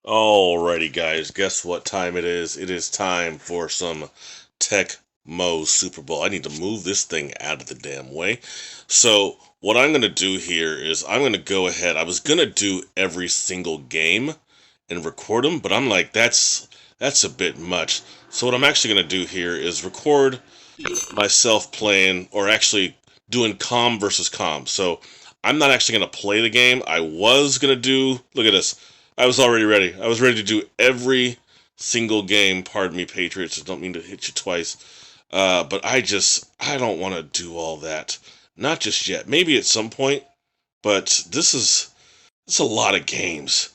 Alrighty, guys, guess what time it is? It is time for some Tecmo Super Bowl. I need to move this thing out of the damn way. So, what I'm going to do here is I'm going to go ahead. I was going to do every single game and record them, but I'm like, that's a bit much. So, what I'm actually going to do here is record myself playing, or actually doing com versus com. So I'm not actually going to play the game. I was going to do, look at this. I was already ready. I was ready to do every single game. Pardon me, Patriots. I don't mean to hit you twice. But I don't want to do all that. Not just yet. Maybe at some point. But it's a lot of games.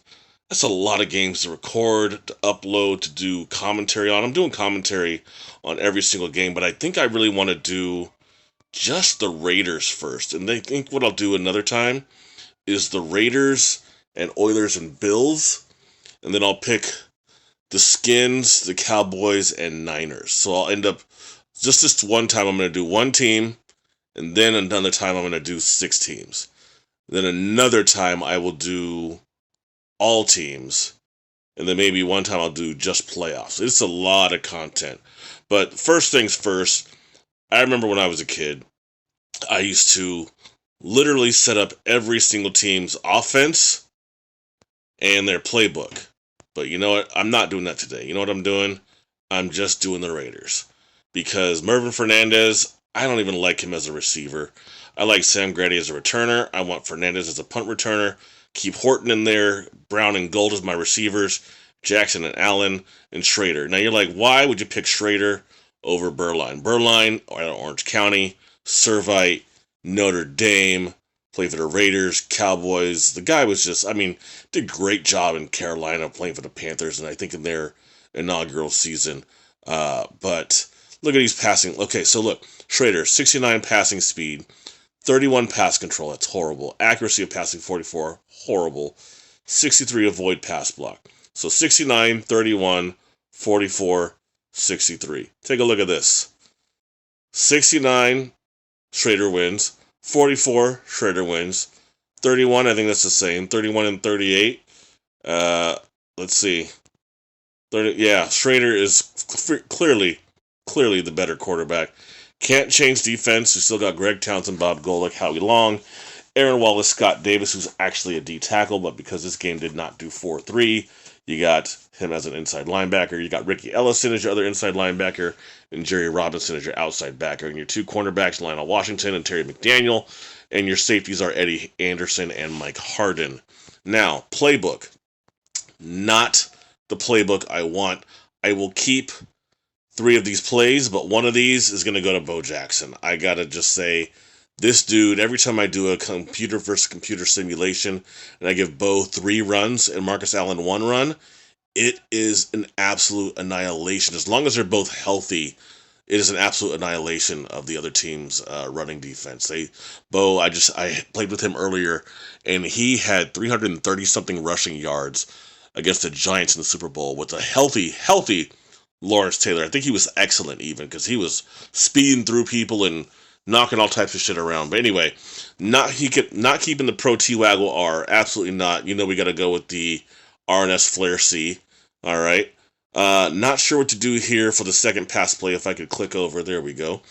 That's a lot of games to record, to upload, to do commentary on. I'm doing commentary on every single game, but I think I really want to do just the Raiders first. And I think what I'll do another time is the Raiders and Oilers and Bills, and then I'll pick the Skins, the Cowboys, and Niners. So I'll end up just this one time I'm going to do one team, and then another time I'm going to do six teams. Then another time I will do all teams, and then maybe one time I'll do just playoffs. It's a lot of content. But first things first, I remember when I was a kid, I used to literally set up every single team's offense and their playbook. But you know what? I'm not doing that today. You know what I'm doing? I'm just doing the Raiders. Because Mervin Fernandez, I don't even like him as a receiver. I like Sam Grady as a returner. I want Fernandez as a punt returner. Keep Horton in there. Brown and Gold as my receivers. Jackson and Allen and Schrader. Now you're like, why would you pick Schrader over Burline? Burline, out of Orange County, Servite, Notre Dame, played for the Raiders, Cowboys. The guy was just, I mean, did a great job in Carolina playing for the Panthers, and I think in their inaugural season. But look at these passing. Okay, so look, Schrader, 69 passing speed, 31 pass control. That's horrible. Accuracy of passing, 44. Horrible. 63 avoid pass block. So 69, 31, 44, 63. Take a look at this. 69, Schrader wins. 44, Schrader wins. 31, I think that's the same. 31 and 38. Uh, let's see. 30, yeah, Schrader is clearly the better quarterback. Can't change defense. We still got Greg Townsend, Bob Golick, Howie Long, Aaron Wallace, Scott Davis, who's actually a D tackle, but because this game did not do 4-3, you got him as an inside linebacker. You got Ricky Ellison as your other inside linebacker, and Jerry Robinson as your outside backer. And your two cornerbacks, Lionel Washington and Terry McDaniel, and your safeties are Eddie Anderson and Mike Harden. Now, playbook. Not the playbook I want. I will keep three of these plays, but one of these is going to go to Bo Jackson. I got to just say, this dude, every time I do a computer versus computer simulation and I give Bo 3 runs and Marcus Allen 1 run, it is an absolute annihilation. As long as they're both healthy, it is an absolute annihilation of the other team's running defense. I played with him earlier, and he had 330 something rushing yards against the Giants in the Super Bowl with a healthy Lawrence Taylor. I think he was excellent even because he was speeding through people and knocking all types of shit around. But anyway, not keeping the Pro T Waggle R. Absolutely not. You know we got to go with the RNS Flare C. All right. Not sure what to do here for the second pass play. If I could click over, there we go.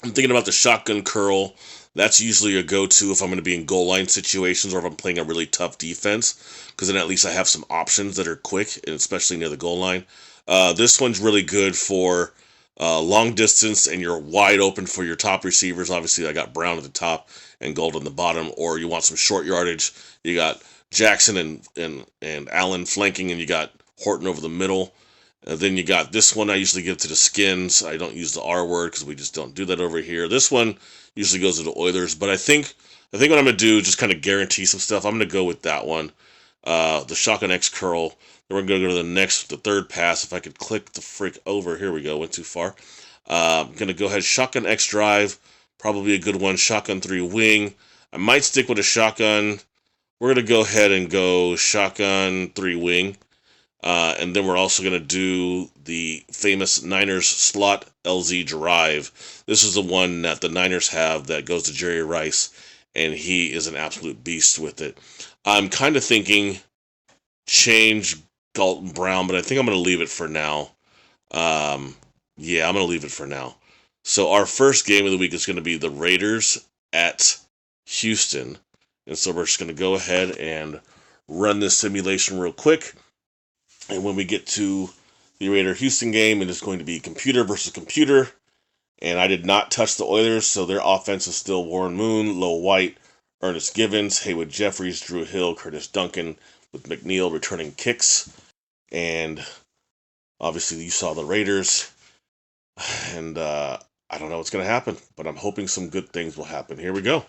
I'm thinking about the shotgun curl. That's usually a go-to if I'm going to be in goal line situations or if I'm playing a really tough defense, because then at least I have some options that are quick, and especially near the goal line. This one's really good for long distance, and you're wide open for your top receivers. Obviously, I got Brown at the top and Gold on the bottom. Or you want some short yardage, you got Jackson and Allen flanking, and you got Horton over the middle. Then you got this one I usually give to the Skins. I don't use the R word because we just don't do that over here. This one usually goes to the Oilers, but I think what I'm gonna do is just kind of guarantee some stuff. I'm gonna go with that one, the Shotgun X curl. Then we're gonna go to the third pass. If I could click the frick over, here we go. Went too far. I'm gonna go ahead Shotgun X drive, probably a good one. Shotgun 3 wing. I might stick with a shotgun. We're gonna go ahead and go Shotgun 3 wing. And then we're also going to do the famous Niners slot LZ drive. This is the one that the Niners have that goes to Jerry Rice, and he is an absolute beast with it. I'm kind of thinking change Galton Brown, but I think I'm going to leave it for now. Um, yeah, I'm going to leave it for now. So our first game of the week is going to be the Raiders at Houston. And so we're just going to go ahead and run this simulation real quick. And when we get to the Raider Houston game, it is going to be computer versus computer. And I did not touch the Oilers, so their offense is still Warren Moon, Low White, Ernest Givens, Haywood Jeffries, Drew Hill, Curtis Duncan, with McNeil returning kicks. And obviously, you saw the Raiders. And I don't know what's going to happen, but I'm hoping some good things will happen. Here we go.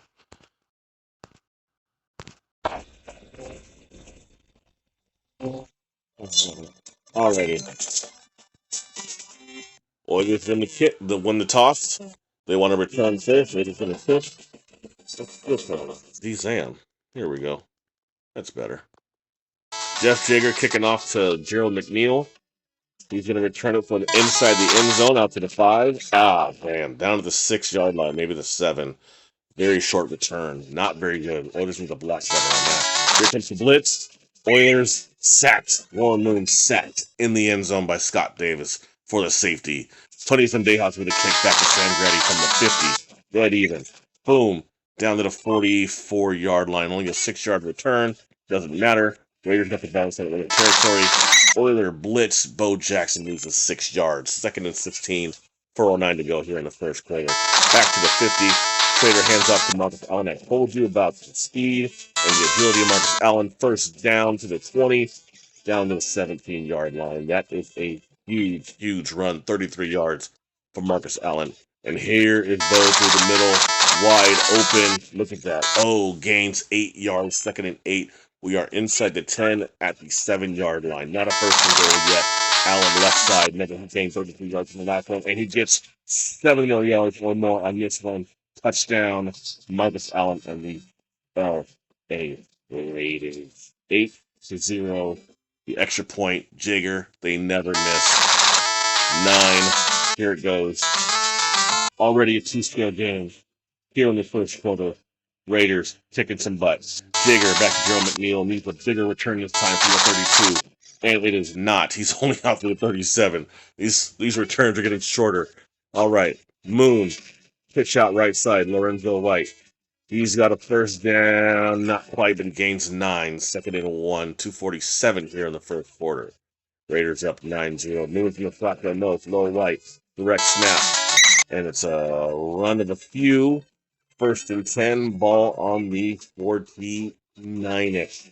Alrighty. Oilers in the kit, the win the toss. They want to return first. Raiders in the fifth. Zam. Here we go. That's better. Jeff Jagger kicking off to Gerald McNeil. He's going to return it from inside the end zone out to the 5. Ah, man. Down to the 6 yard line, maybe the 7. Very short return. Not very good. Oilers need a block better on that. Here comes the blitz. Oilers sacked. Warren Moon sacked in the end zone by Scott Davis for the safety. Tony Sendejas with a kick back to Sangretti from the 50. Dead even. Boom. Down to the 44-yard line. Only a 6-yard return. Doesn't matter. Raiders got the bounce out of the territory. Oiler blitz. Bo Jackson loses 6 yards. 2nd and 16. 4:09 to go here in the first quarter. Back to the 50. Trader hands off to Marcus Allen. I told you about the speed and the agility of Marcus Allen. First down to the 20, down to the 17-yard line. That is a huge, huge run. 33 yards for Marcus Allen. And here is Bo through the middle, wide open. Look at that. Oh, gains 8 yards, 2nd and 8. We are inside the 10 at the 7-yard line. Not a first and goal yet. Allen left side, never gained 33 yards in the last one, and he gets 7 yards or more on this one. Touchdown, Marcus Allen and the LA Raiders. 8-0. The extra point, Jigger, they never miss. 9. Here it goes. Already a 2-score game here in the first quarter. Raiders kicking some butts. Jigger back to Gerald McNeil. Needs a bigger return this time from the 32. And it is not. He's only out for the 37. These returns are getting shorter. All right. Moon. Pitch out right side. Lorenzo White. He's got a first down. Not quite, but gains 9. 2nd and 1. 2:47 here in the first quarter. Raiders up 9-0. Moon from the shotgun. No, it's low right. Direct snap. And it's a run of the few. 1st and 10, ball on the 49-ish.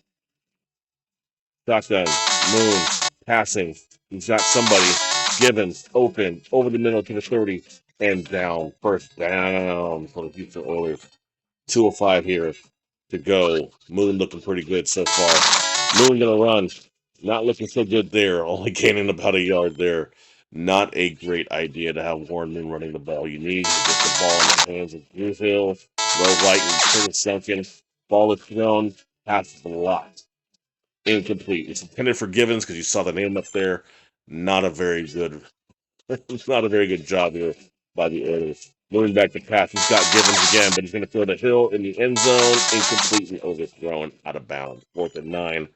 Shotgun, Moon, passing. He's got somebody. Givens, open, over the middle to the 30, and down. First down for the Houston Oilers. 2:05 here to go. Moon looking pretty good so far. Moon gonna run. Not looking so good there. Only gaining about a yard there. Not a great idea to have Warren Moon running the ball. You need to get the ball in the hands of Drew Hill, Low White, and Curtis Duncan. Ball is thrown. Pass blocked. Incomplete. It's intended for Givens because you saw the name up there. Not a very good it's not a very good job here by the Oilers. Moving back to pass, he's got Givens again, but he's going to throw the Hill in the end zone, incompletely overthrown, out of bounds. 4th and 9.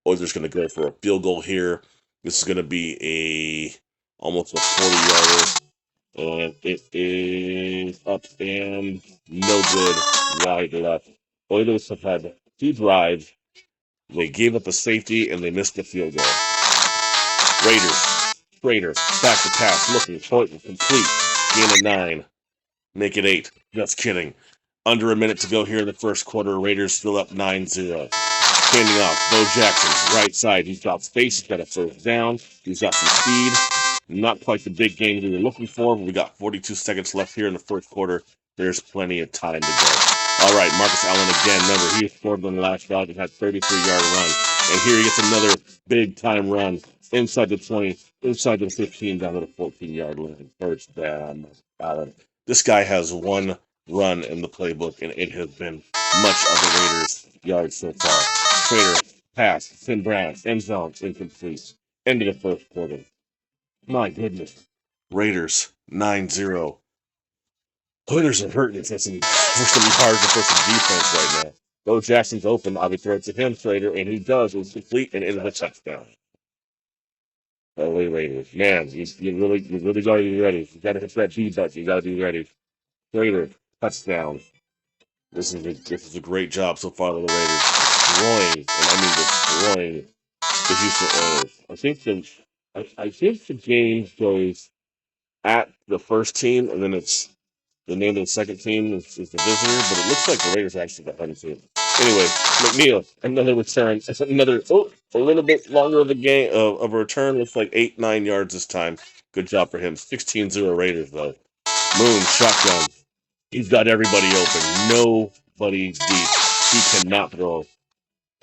Oilers going to go for a field goal here. This is going to be almost a 40-yarder, and it is up and no good. Wide left. Oilers have had 2 drives. They gave up a safety and they missed the field goal. Raiders, back to pass, looking, pointing, complete. Gain of 9. Make it 8. Just kidding. Under a minute to go here in the first quarter. Raiders still up 9-0. Handing off. Bo Jackson, right side. He's got space. He's got a first down. He's got some speed. Not quite the big game we were looking for, but we got 42 seconds left here in the first quarter. There's plenty of time to go. All right, Marcus Allen again. Remember, he scored on the last drive and had 33-yard run. And here he gets another big-time run inside the 20, inside the 15, down to the 14-yard line. First down, Allen. This guy has one run in the playbook, and it has been much of the Raiders' yards so far. Trader, pass, Tim Brown, end zone, incomplete. End of the first quarter. My goodness. Raiders, 9-0. Oilers are hurting for some yards and for some defense right now. Bo Jackson's open. I would throw it to him, Trader, and he does. It's complete and into the touchdown. LA Raiders. Man, you really got to be ready. You got to hit that B button. You got to be ready. Raider touchdown. This is a great job so far of the Raiders destroying, and I mean destroying the Houston Oilers. I think the game goes at the first team, and then it's the name of the second team is the visitor, but it looks like the Raiders are actually the home team. Anyway, McNeil, another return. Another, a little bit longer of a game of a return. Looks like 8, 9 yards this time. Good job for him. 16-0 Raiders, though. Moon, shotgun. He's got everybody open. Nobody's deep. He cannot throw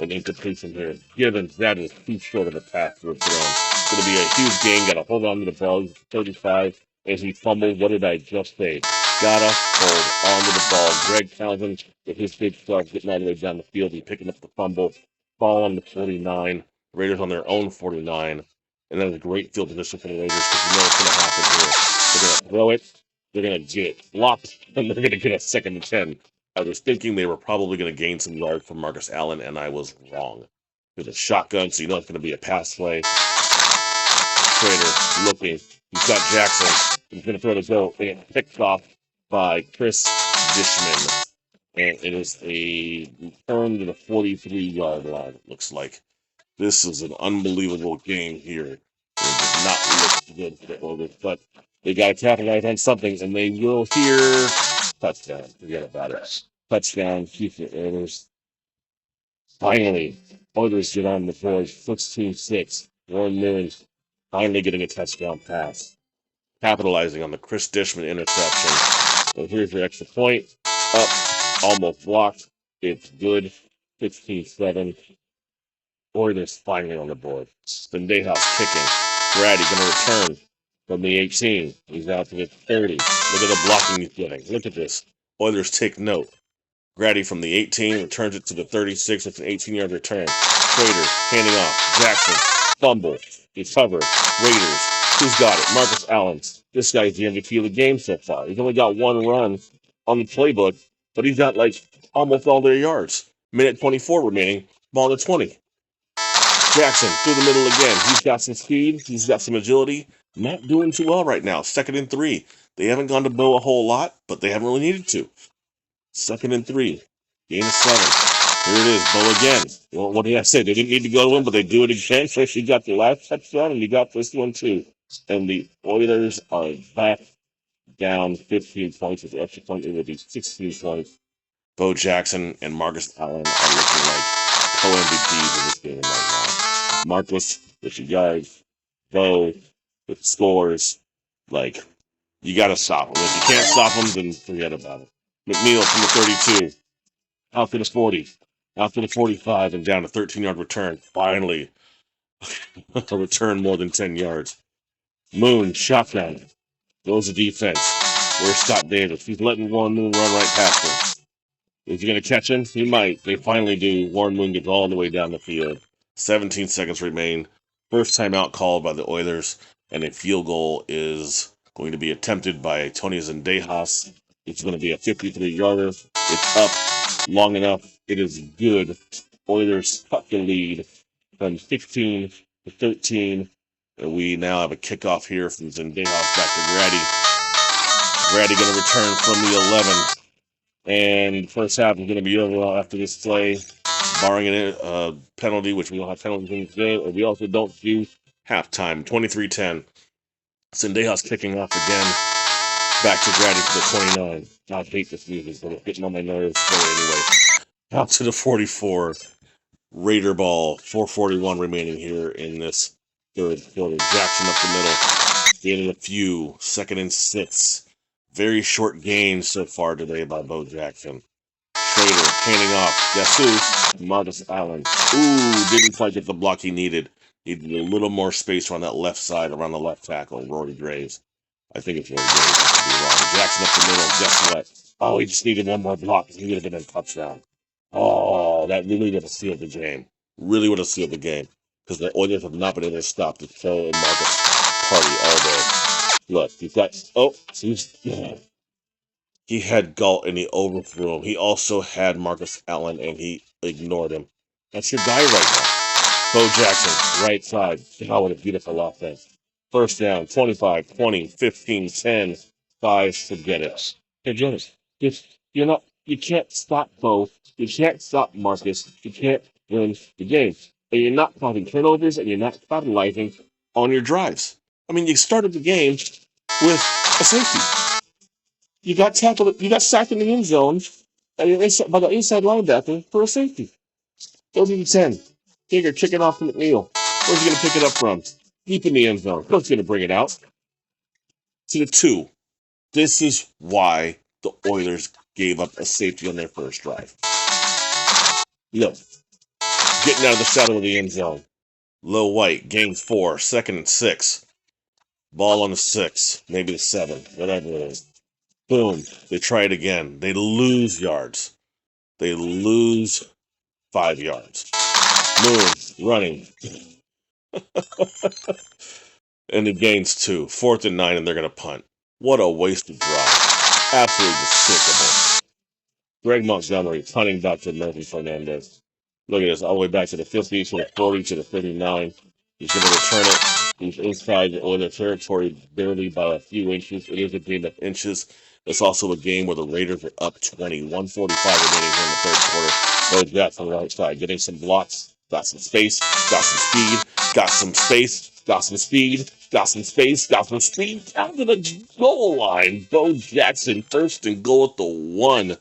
an incompletion here. Givens, that is too short of a pass to a throw. It's going to be a huge game. Got to hold on to the ball. He's 35 as he fumbles. What did I just say? Gotta hold on to the ball. Greg Townsend with his big stuff getting all the way down the field and picking up the fumble. Ball on the 49. Raiders on their own 49. And that is a great field position for the Raiders because you know what's going to happen here. They're going to throw it. They're going to get it blocked. And they're going to get a 2nd and 10. I was thinking they were probably going to gain some yards from Marcus Allen, and I was wrong. There's a shotgun, so you know it's going to be a pass play. Trader looking. He's got Jackson. He's going to throw the go. They get picked off by Chris Dishman. And it is a return to the 43-yard line, it looks like. This is an unbelievable game here. It does not look good for the Oilers, but they got to capitalize on something, and they will here. Touchdown. Forget about it. Touchdown. Keep the Oilers. Finally, Oilers get on the board. 16-6. Warren Moon finally getting a touchdown pass. Capitalizing on the Chris Dishman interception. So here's your extra point. Up. Almost blocked. It's good. 16-7. Oilers finally on the board. Sendejas kicking. Grady going to return from the 18. He's out to the 30. Look at the blocking he's getting. Look at this. Oilers take note. Grady from the 18 returns it to the 36. It's an 18-yard return. Trader handing off. Jackson. Fumble. Recover. Raiders. Who's got it? Marcus Allen. This guy's the MVP of the game so far. He's only got one run on the playbook, but he's got like almost all their yards. Minute 24 remaining. Ball to 20. Jackson through the middle again. He's got some speed. He's got some agility. Not doing too well right now. 2nd and 3. They haven't gone to Bo a whole lot, but they haven't really needed to. 2nd and 3. Gain of 7. Here it is. Bo again. Well, what did I say? They didn't need to go to him, but they do it again. So she got the last touchdown, and you got this one too. And the Oilers are back down 15 points. With the extra point, it would be 16 points. Bo Jackson and Marcus Allen are looking like co-MVPs of this game right now. Marcus with the yards, Bo with the scores. Like, you got to stop them. If you can't stop them, then forget about it. McNeil from the 32, out to the 40, out to the 45, and down a 13-yard return. Finally, a return more than 10 yards. Moon, shotgun. Goes the defense. Where's Scott Davis? He's letting Warren Moon run right past him. Is he going to catch him? He might. They finally do. Warren Moon gets all the way down the field. 17 seconds remain. First timeout called by the Oilers, and a field goal is going to be attempted by Tony Zendejas. It's going to be a 53-yarder. It's up long enough. It is good. Oilers cut the lead from 16-13. And we now have a kickoff here from Zendejas back to Grady. Grady going to return from the 11. And the first half is going to be over after this play, barring a penalty, which we don't have penalties in today, or we also don't do halftime. 23-10. Sendejas kicking off again. Back to Grady for the 29. I hate this music, but it's getting on my nerves. But anyway, out to the 44. Raider ball. 4:41 remaining here in this third quarter. Jackson up the middle. Gaining a few. 2nd and 6. Very short gains so far today by Bo Jackson. Trader handing off. Guess who? Marcus Allen. Ooh, didn't quite get the block he needed. Needed a little more space around that left side, around the left tackle. Rory Graves. I think it's Rory Graves. I could be wrong. Jackson up the middle. Guess what? Oh, he just needed one more block. He would have been a touchdown. Oh, that really would have sealed the game. Really would have sealed the game. Because the Oilers have not been able to stop the Phil and Marcus party all day. Look, he's got. Oh, he's. He had Galt and he overthrew him. He also had Marcus Allen and he ignored him. That's your guy right now. Bo Jackson, right side. Oh, what a beautiful offense. First down, 25, 20, 15, 10, 5, forget it. Forget it. Just, you can't stop Bo. You can't stop Marcus. You can't win the game. And you're not causing turnovers and you're not capitalizing on your drives. I mean, you started the game with a safety. You got sacked in the end zone by the inside linebacker for a safety. 30-10. Digger kicking off from McNeil. Where's he going to pick it up from? Deep in the end zone. Coach going to bring it out to the 2. This is why the Oilers gave up a safety on their first drive. Look, getting out of the shadow of the end zone. Low White, gains 4, 2nd and 6. Ball on the 6, maybe the 7, whatever it is. Boom. They try it again. They lose yards. They lose 5 yards. Move, running. And it gains 2. 4th and 9, and they're going to punt. What a wasted drive. Absolutely despicable. Greg Montgomery punting back to Melvin Fernandez. Look at this, all the way back to the 50, to the 40, to the 39. He's going to return it. He's inside the Oilers territory barely by a few inches. It is a game of inches. It's also a game where the Raiders are up 20. 145 remaining here in the third quarter. Bo Jackson on the right side, getting some blocks, got some space, got some speed, got some space, got some speed, got some space, got some speed. Down to the goal line. Bo Jackson first and goal at the 1.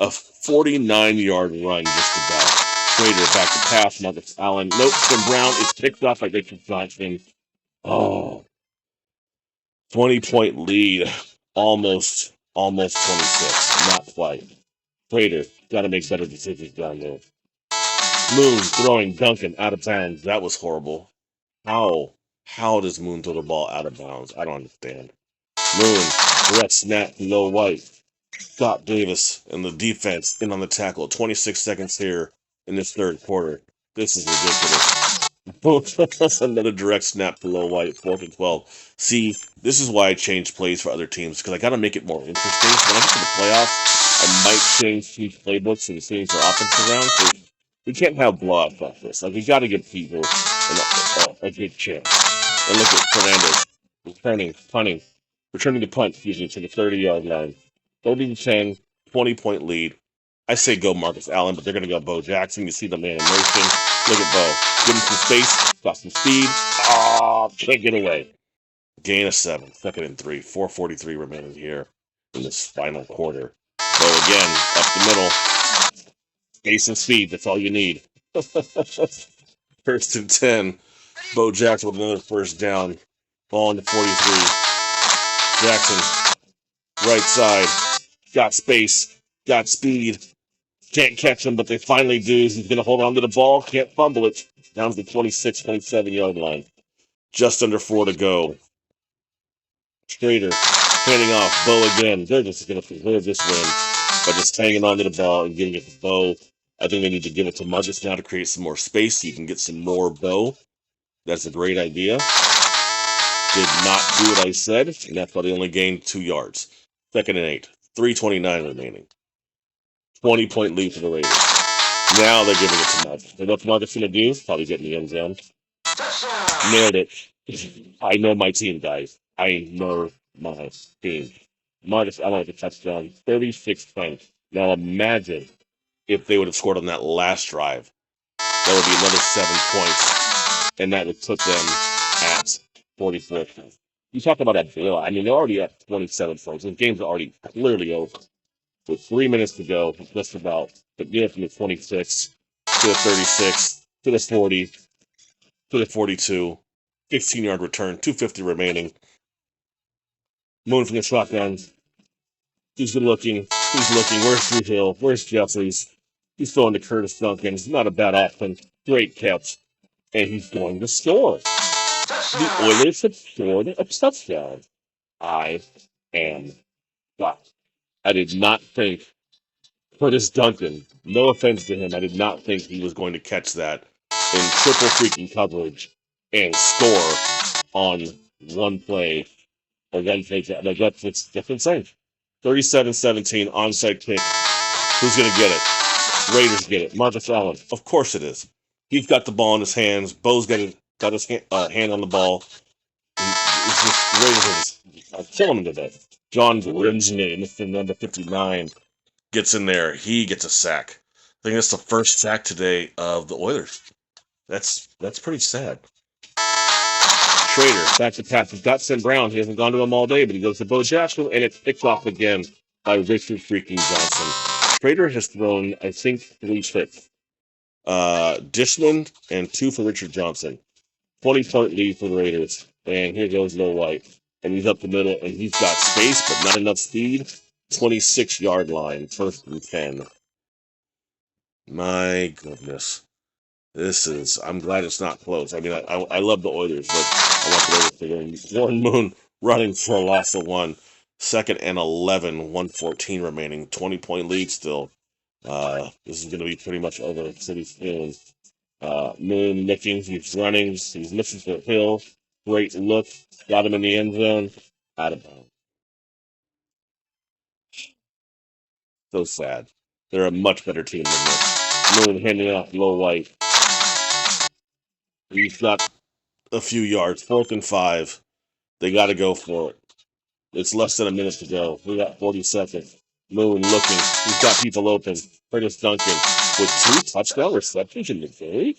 A 49-yard run, just about. Raiders back to pass. Marcus Allen. Nope. From Brown is picked up by Richard Johnson. Oh, 20-point lead. Almost 26. Not quite. Raiders got to make better decisions down there. Moon throwing Duncan out of bounds. That was horrible. How? How does Moon throw the ball out of bounds? I don't understand. Moon, direct snap, low White. Scott Davis and the defense in on the tackle. 26 seconds here in this third quarter. This is ridiculous. Another direct snap to Low White, 4th and 12. See, this is why I change plays for other teams, because I got to make it more interesting. So when I get to the playoffs, I might change teams' playbooks and change their offense around, because we can't have blowouts like this. Like, we got to give people a good chance. And look at Fernandez returning the punt, excuse me, to the 30-yard line. 30-10, 20-point lead. I say go Marcus Allen, but they're going to go Bo Jackson. You see the man in motion. Look at Bo. Give him some space. Got some speed. Ah, can't get away. Gain of 7. 2nd and 3. 4:43 remaining here in this final quarter. Bo again, up the middle. Space and speed. That's all you need. 1st and 10. Bo Jackson with another first down. Ball into 43. Jackson, right side. Got space. Got speed. Can't catch him, but they finally do. He's going to hold on to the ball. Can't fumble it. Down to the 26, 27-yard line. Just under 4 to go. Strader handing off. Bo again. They're just going to preserve this win by just hanging on to the ball and giving it to Bo. I think they need to give it to Marcus now to create some more space so you can get some more Bo. That's a great idea. Did not do what I said, and that's why they only gained 2 yards. 2nd and 8. 3:29 remaining. 20-point lead for the Raiders. Now they're giving it to Marcus. They know what Marcus going to do? Probably get in the end zone. Nailed it. I know my team, guys. I know my team. Marcus Allen with a touchdown. 36 points. Now imagine if they would have scored on that last drive. That would be another 7 points. And that would put them at 44 points. You talk about that bailout. I mean, they're already at 27 points. The game's already clearly over. With 3 minutes to go, just about. But yeah, from the 26 to the 36 to the 40 to the 42. 15-yard return, 2:50 remaining. Moon from the shotgun. He's good looking. He's looking. Where's Drew Hill? Where's Jeffries? He's throwing to Curtis Duncan. It's not a bad offense. Great catch. And he's going to score. The Oilers have scored a touchdown. I am shocked. I did not think Curtis Duncan, no offense to him, I did not think he was going to catch that in triple freaking coverage and score on one play or one play. That's insane. 37-17, onside kick. Who's going to get it? Raiders get it. Marcus Allen. Of course it is. He's got the ball in his hands. Bo's got his hand on the ball. It's just Raiders are killing him today. John Grimsley, Mr. number 59, gets in there. He gets a sack. I think that's the first sack today of the Oilers. That's pretty sad. Schrader, back to pass. He's got Sam Brown. He hasn't gone to him all day, but he goes to Bo Jackson, and it's picked off again by Richard freaking Johnson. Schrader has thrown, I think, 3 picks. Dishman and 2 for Richard Johnson. 20-point lead for the Raiders. And here goes Low White. And he's up the middle, and he's got space, but not enough speed. 26-yard line, 1st and 10. My goodness. I'm glad it's not close. I mean, I love the Oilers, but I want the Oilers to win. Warren Moon running for a loss of 1. 2nd and 11, 1:14 remaining. 20-point lead still. This is going to be pretty much over pretty soon. Moon looking, he's running, he's looking for Hill. Great look, got him in the end zone. Out of bounds. So sad. They're a much better team than this. Moon handing off Low White. He's got a few yards, 4th and 5. They got to go for it. It's less than a minute to go. We got 40 seconds. Moon looking. He's got people open. Curtis Duncan with 2 touchdown receptions in the game.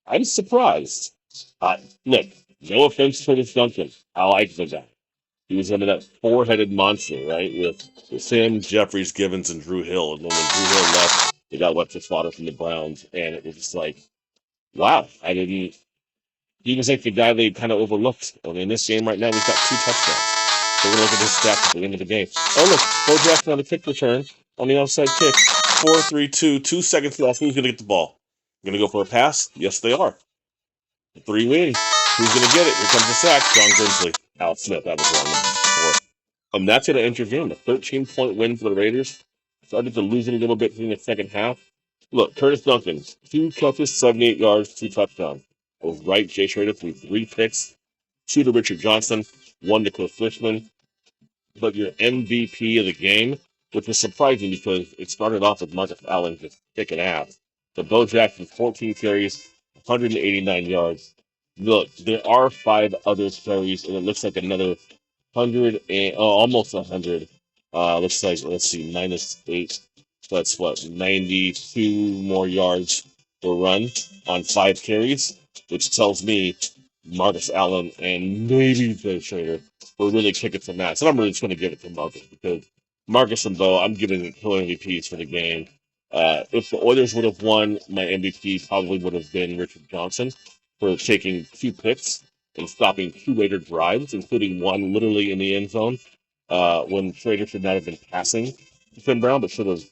I'm surprised. Look, no offense to Curtis Duncan. I like the guy. He was under that 4-headed monster, right? With Sam Jeffries, Givens, and Drew Hill. And then when Drew Hill left, they got left to fodder from the Browns. And it was just like, wow, I didn't. He was like the guy they kind of overlooked. And in this game right now, we've got 2 touchdowns. So we're going to look at his stats at the end of the game. Oh, look, Bo Jackson on the kick return on the outside kick. 4-3-2, 2 seconds left. Who's going to get the ball? Going to go for a pass? Yes, they are. 3 wins. Who's going to get it? Here comes the sack. John Grimsley. Al Smith. That was wrong. 4. That's going to enter game. A 13-point win for the Raiders. Started to lose it a little bit in the second half. Look, Curtis Duncan, 2 catches, 78 yards, 2 touchdowns. I was right. Jay Schrader threw 3 picks. 2 to Richard Johnson, 1 to Cliff Fishman. But your MVP of the game, which was surprising because it started off with Marcus Allen just kicking ass. But Bo Jackson, 14 carries, 189 yards. Look, there are 5 other carries, and it looks like another 100 and almost 100. Looks like, let's see, -8. So that's what, 92 more yards were run on 5 carries, which tells me Marcus Allen and maybe Jay Schrader were really kicking some ass. And I'm really just going to give it to Marcus because Marcus and Bo, I'm giving it co-MVPs for the game. If the Oilers would have won, my MVP probably would have been Richard Johnson for taking 2 picks and stopping 2 Raider drives, including one literally in the end zone when Schrader should not have been passing to Finn Brown, but should have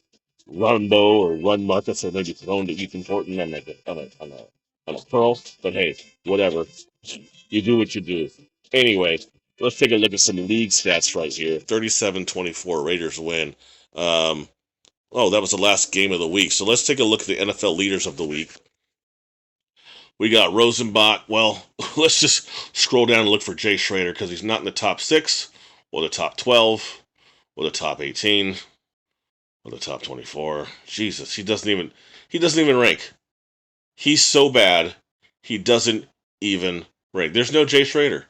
run Bo or run Marcus or maybe thrown to Ethan Thornton on a curl. But hey, whatever. You do what you do. Anyway, let's take a look at some league stats right here. 37-24, Raiders win. That was the last game of the week. So let's take a look at the NFL leaders of the week. We got Rosenbach. Well, let's just scroll down and look for Jay Schrader because he's not in the top 6 or the top 12 or the top 18 or the top 24. Jesus, he doesn't even rank. He's so bad, he doesn't even rank. There's no Jay Schrader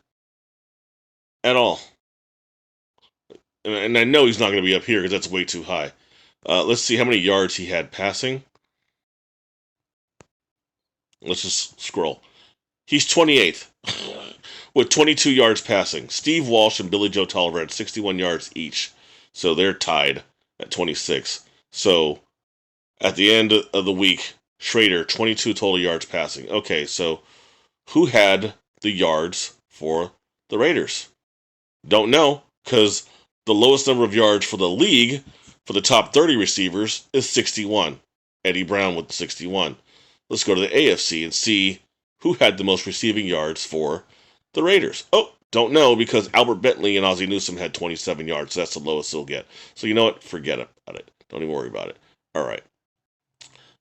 at all. And I know he's not going to be up here because that's way too high. Let's see how many yards he had passing. Let's just scroll. He's 28th with 22 yards passing. Steve Walsh and Billy Joe Tolliver had 61 yards each. So they're tied at 26. So at the end of the week, Schrader, 22 total yards passing. Okay, so who had the yards for the Raiders? Don't know, because the lowest number of yards for the league for the top 30 receivers is 61. Eddie Brown with 61. Let's go to the AFC and see who had the most receiving yards for the Raiders. Oh, don't know, because Albert Bentley and Ozzie Newsome had 27 yards. So that's the lowest they'll get. So you know what? Forget about it. Don't even worry about it. All right.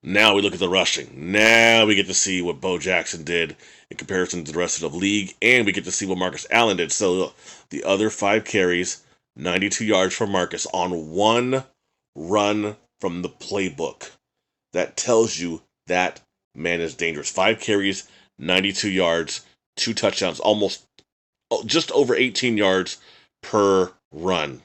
Now we look at the rushing. Now we get to see what Bo Jackson did in comparison to the rest of the league, and we get to see what Marcus Allen did. So the other 5 carries 92 yards for Marcus on one run from the playbook. That tells you that man is dangerous. 5 carries, 92 yards, 2 touchdowns, almost just over 18 yards per run.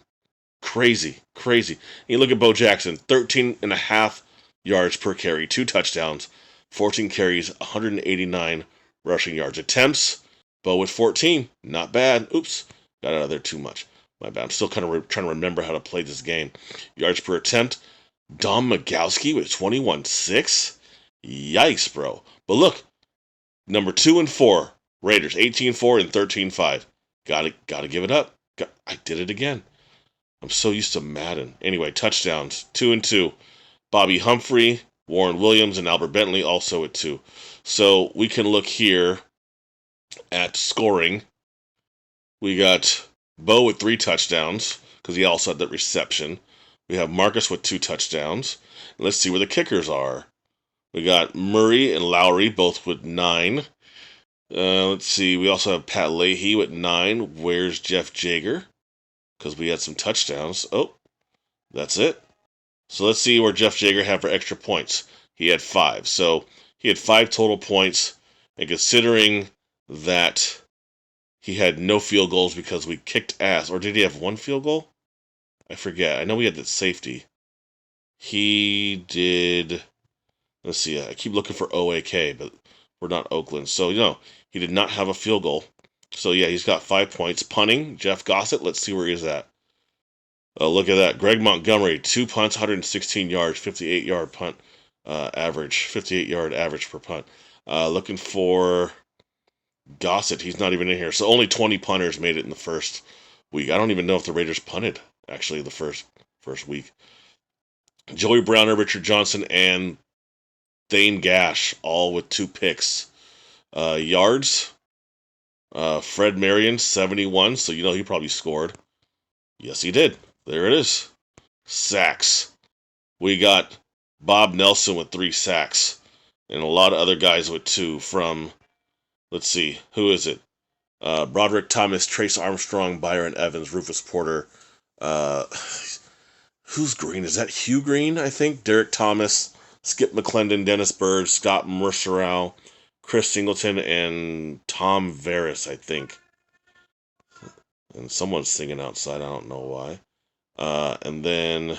Crazy, crazy. And you look at Bo Jackson, 13 and a half yards per carry, 2 touchdowns, 14 carries, 189 rushing yards. Attempts, Bo with 14, not bad. Oops, got out of there too much. My bad. I'm still kind of trying to remember how to play this game. Yards per attempt, Dom Magowski with 21-6. Yikes, bro. But look, number 2 and 4, Raiders, 18-4 and 13-5. Gotta give it up. I did it again. I'm so used to Madden. Anyway, touchdowns, 2 and 2. Bobby Humphrey, Warren Williams, and Albert Bentley also at 2. So we can look here at scoring. We got Bo with 3 touchdowns because he also had that reception. We have Marcus with 2 touchdowns. Let's see where the kickers are. We got Murray and Lowry both with 9. Let's see. We also have Pat Leahy with 9. Where's Jeff Jager? Because we had some touchdowns. Oh, that's it. So let's see where Jeff Jager had for extra points. He had 5. So he had 5 total points. And considering that he had no field goals because we kicked ass, or did he have 1 field goal? I forget. I know we had that safety. He did. Let's see. I keep looking for OAK, but we're not Oakland. So, he did not have a field goal. So, yeah, he's got 5 points. Punting, Jeff Gossett. Let's see where he's at. Look at that. Greg Montgomery, 2 punts, 116 yards, 58-yard punt average, 58-yard average per punt. Looking for Gossett. He's not even in here. So only 20 punters made it in the first week. I don't even know if the Raiders punted, actually, the first week. Joey Browner, Richard Johnson, and Thane Gash, all with 2 picks. Yards, Fred Marion, 71, so he probably scored. Yes, he did. There it is. Sacks. We got Bob Nelson with 3 sacks. And a lot of other guys with 2 from, let's see, who is it? Broderick Thomas, Trace Armstrong, Byron Evans, Rufus Porter. Uh, who's Green? Is that Hugh Green, I think? Derek Thomas, Skip McClendon, Dennis Bird, Scott Mercereau, Chris Singleton, and Tom Varys, I think. And someone's singing outside. I don't know why. And then,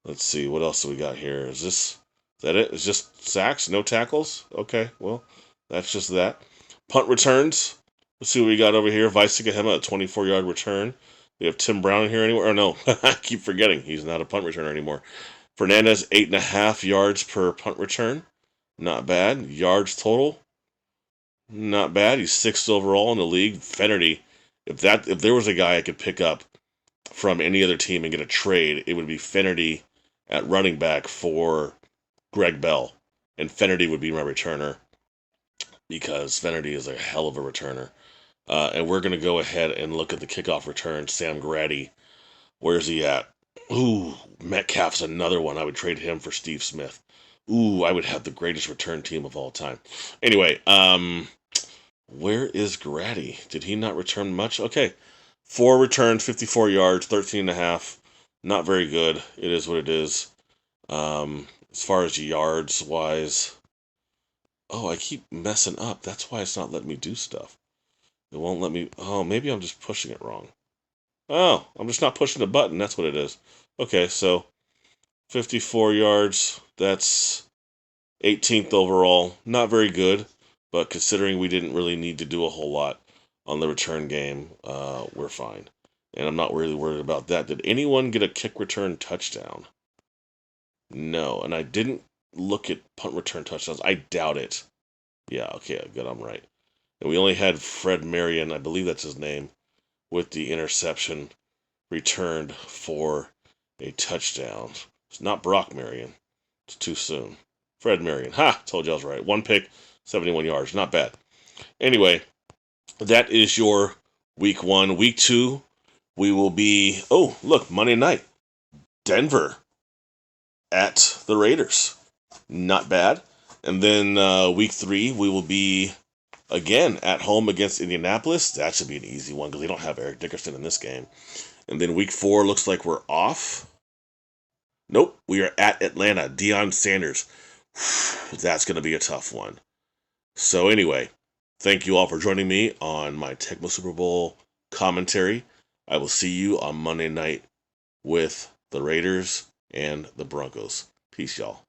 let's see, what else do we got here? Is that it? It's just sacks, no tackles? Okay, well, that's just that. Punt returns. Let's see what we got over here. Vicek Hema, a 24-yard return. We have Tim Brown in here anymore? Or no, I keep forgetting. He's not a punt returner anymore. Fernandez, 8.5 yards per punt return. Not bad. Yards total. Not bad. He's 6th overall in the league. Fennerty, if there was a guy I could pick up from any other team and get a trade, it would be Fennerty at running back for Greg Bell. And Fennerty would be my returner because Fennerty is a hell of a returner. And we're going to go ahead and look at the kickoff return. Sam Grady, where's he at? Ooh, Metcalf's another one. I would trade him for Steve Smith. Ooh, I would have the greatest return team of all time. Anyway, where is Grady? Did he not return much? Okay, 4 returns, 54 yards, 13 and a half. Not very good. It is what it is. As far as yards wise, I keep messing up. That's why it's not letting me do stuff. It won't let me. Oh, maybe I'm just pushing it wrong. Oh, I'm just not pushing the button. That's what it is. Okay, so 54 yards. That's 18th overall. Not very good, but considering we didn't really need to do a whole lot on the return game, we're fine. And I'm not really worried about that. Did anyone get a kick return touchdown? No, and I didn't look at punt return touchdowns. I doubt it. Yeah, okay, good, I'm right. And we only had Fred Marion, I believe that's his name, with the interception returned for a touchdown. It's not Brock Marion. It's too soon. Fred Marion. Ha! Told you I was right. 1 pick, 71 yards. Not bad. Anyway, that is your week 1. Week 2, we will be... Oh, look, Monday night. Denver at the Raiders. Not bad. And then week 3, we will be again at home against Indianapolis. That should be an easy one because they don't have Eric Dickerson in this game. And then week 4 looks like we're off. Nope, we are at Atlanta. Deion Sanders. That's going to be a tough one. So anyway, thank you all for joining me on my Tecmo Super Bowl commentary. I will see you on Monday night with the Raiders and the Broncos. Peace, y'all.